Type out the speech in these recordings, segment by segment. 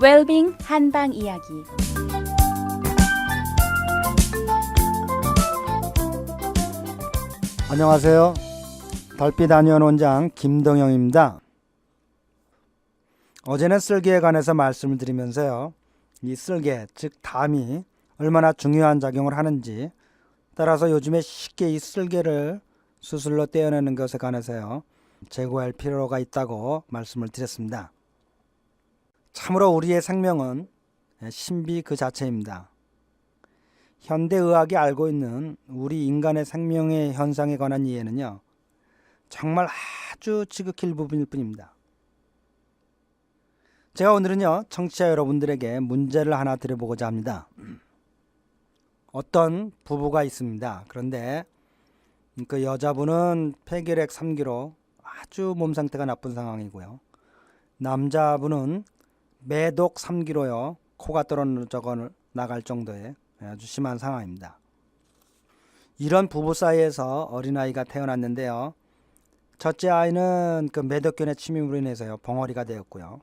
웰빙 한방 이야기. 안녕하세요. 달빛 안녕 원장 김동영입니다. 어제는 쓸개에 관해서 말씀을 드리면서요, 이 쓸개, 즉 담이 얼마나 중요한 작용을 하는지, 따라서 요즘에 쉽게 이 쓸개를 수술로 떼어내는 것에 관해서요, 제고할 필요가 있다고 말씀을 드렸습니다. 참으로 우리의 생명은 신비 그 자체입니다. 현대의학이 알고 있는 우리 인간의 생명의 현상에 관한 이해는요, 정말 아주 지극히 일부분일 뿐입니다. 제가 오늘은요, 청취자 여러분들에게 문제를 하나 드려보고자 합니다. 어떤 부부가 있습니다. 그런데 그 여자분은 폐결핵 3기로 아주 몸 상태가 나쁜 상황이고요. 남자분은 매독 3기로요. 코가 떨어져 나갈 정도의 아주 심한 상황입니다. 이런 부부 사이에서 어린아이가 태어났는데요. 첫째 아이는 그 매독균의 침입으로 인해서요, 벙어리가 되었고요.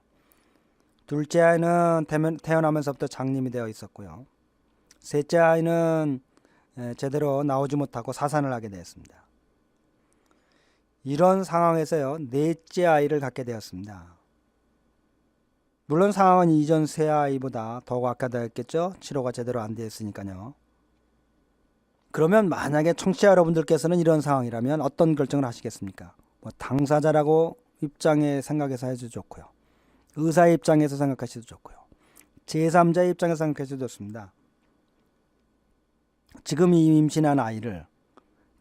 둘째 아이는 태어나면서부터 장님이 되어 있었고요. 셋째 아이는 제대로 나오지 못하고 사산을 하게 되었습니다. 이런 상황에서요, 넷째 아이를 갖게 되었습니다. 물론 상황은 이전 세 아이보다 더욱 악화되었겠죠. 치료가 제대로 안 되었으니까요. 그러면 만약에 청취자 여러분들께서는 이런 상황이라면 어떤 결정을 하시겠습니까? 당사자라고 입장에 생각해서 해도 좋고요. 의사의 입장에서 생각하셔도 좋고요. 제3자의 입장에서 생각하셔도 좋습니다. 지금 이 임신한 아이를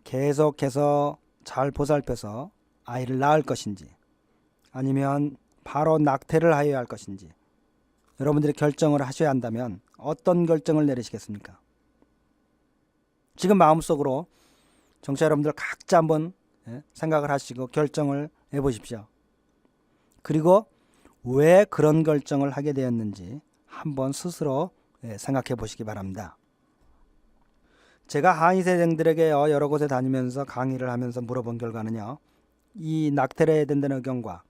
계속해서 잘 보살펴서 아이를 낳을 것인지, 아니면 바로 낙태를 하여야 할 것인지, 여러분들이 결정을 하셔야 한다면 어떤 결정을 내리시겠습니까? 지금 마음속으로 청취자 여러분들 각자 한번 생각을 하시고 결정을 해보십시오. 그리고 왜 그런 결정을 하게 되었는지 한번 스스로 생각해 보시기 바랍니다. 제가 한의사생들에게 여러 곳에 다니면서 강의를 하면서 물어본 결과는요, 이 낙태를 해야 된다는 의견과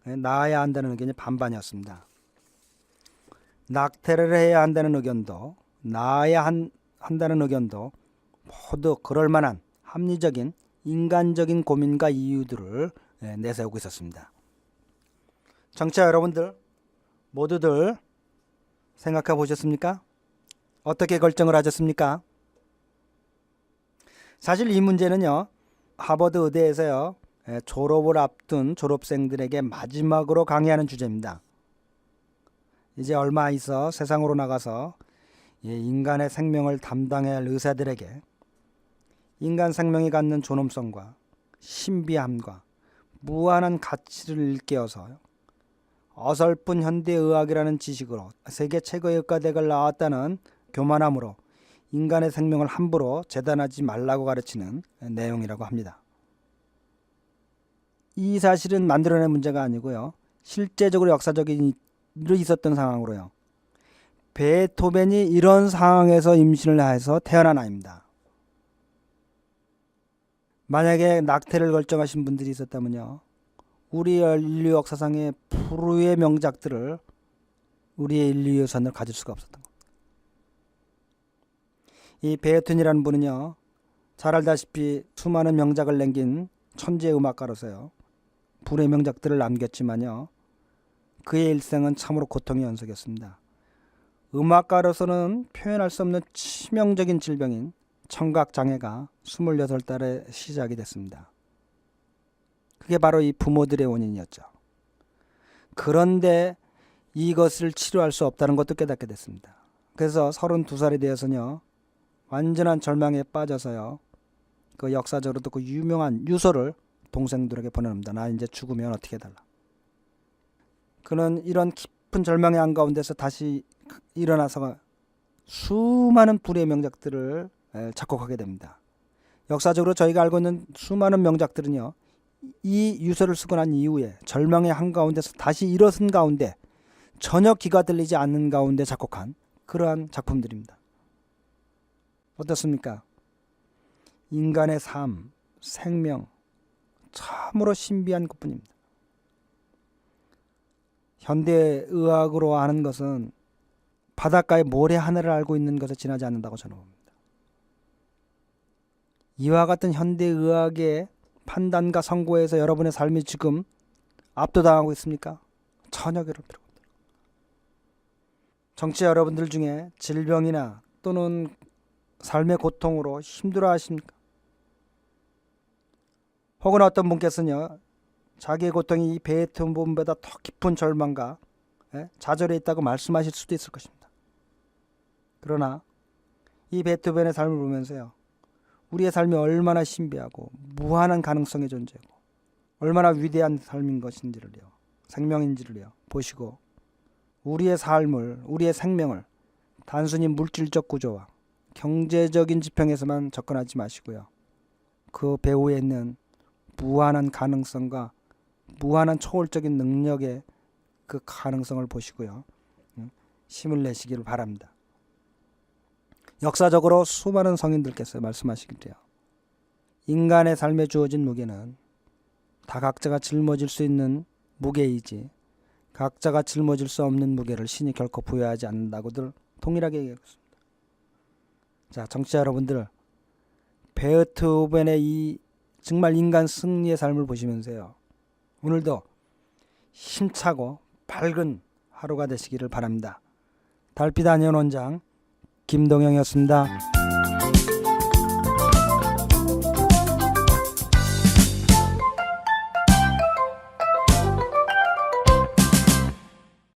낳아야 한다는 의견이 반반이었습니다. 낙태를 해야 한다는 의견도 낳아야 한다는 의견도 모두 그럴 만한 합리적인 인간적인 고민과 이유들을 내세우고 있었습니다. 청취자 여러분들 모두들 생각해 보셨습니까? 어떻게 결정을 하셨습니까? 사실 이 문제는요, 하버드 의대에서요, 졸업을 앞둔 졸업생들에게 마지막으로 강의하는 주제입니다. 이제 얼마 있어 세상으로 나가서 인간의 생명을 담당해야 할 의사들에게 인간 생명이 갖는 존엄성과 신비함과 무한한 가치를 일깨워서 어설픈 현대의학이라는 지식으로 세계 최고의 의과대학을 나왔다는 교만함으로 인간의 생명을 함부로 재단하지 말라고 가르치는 내용이라고 합니다. 이 사실은 만들어낸 문제가 아니고요, 실제적으로 역사적으로 있었던 상황으로요, 베토벤이 이런 상황에서 임신을 해서 태어난 아이입니다. 만약에 낙태를 결정하신 분들이 있었다면요, 우리 인류 역사상의 불후의 명작들을 우리의 인류 유산을 가질 수가 없었던 겁니다. 이 베토벤이라는 분은요, 잘 알다시피 수많은 명작을 남긴 천재 음악가로서요, 불의 명작들을 남겼지만요, 그의 일생은 참으로 고통의 연속이었습니다. 음악가로서는 표현할 수 없는 치명적인 질병인 청각장애가 28살에 시작이 됐습니다. 그게 바로 이 부모들의 원인이었죠. 그런데 이것을 치료할 수 없다는 것도 깨닫게 됐습니다. 그래서 32살이 되어서요, 완전한 절망에 빠져서요, 그 역사적으로도 그 유명한 유서를 동생들에게 보내놓습니다. 나 이제 죽으면 어떻게 해달라. 그는 이런 깊은 절망의 한가운데서 다시 일어나서 수많은 불의 명작들을 작곡하게 됩니다. 역사적으로 저희가 알고 있는 수많은 명작들은요, 이 유서를 쓰고 난 이후에 절망의 한가운데서 다시 일어선 가운데 전혀 귀가 들리지 않는 가운데 작곡한 그러한 작품들입니다. 어떻습니까? 인간의 삶, 생명, 참으로 신비한 것뿐입니다. 현대의학으로 아는 것은 바닷가의 모래 하나를 알고 있는 것에 지나지 않는다고 저는 봅니다. 이와 같은 현대의학의 판단과 선고에서 여러분의 삶이 지금 압도당하고 있습니까? 전혀 그렇습니다. 정치자 여러분들 중에 질병이나 또는 삶의 고통으로 힘들어 하십니까? 혹은 어떤 분께서는요, 자기의 고통이 이 베토벤보다 더 깊은 절망과 좌절에 있다고 말씀하실 수도 있을 것입니다. 그러나 이 베토벤의 삶을 보면서요, 우리의 삶이 얼마나 신비하고 무한한 가능성의 존재고 얼마나 위대한 삶인 것인지를요, 생명인지를요 보시고, 우리의 삶을, 우리의 생명을 단순히 물질적 구조와 경제적인 지평에서만 접근하지 마시고요, 그 배후에 있는 무한한 가능성과 무한한 초월적인 능력의 그 가능성을 보시고요, 힘을 내시기를 바랍니다. 역사적으로 수많은 성인들께서 말씀하시기를요, 인간의 삶에 주어진 무게는 다 각자가 짊어질 수 있는 무게이지 각자가 짊어질 수 없는 무게를 신이 결코 부여하지 않는다고들 동일하게 얘기하고 있습니다. 자, 청취자 여러분들, 베토벤의 이 정말 인간 승리의 삶을 보시면서요, 오늘도 힘차고 밝은 하루가 되시기를 바랍니다. 달빛 안녕 원장 김동영이었습니다.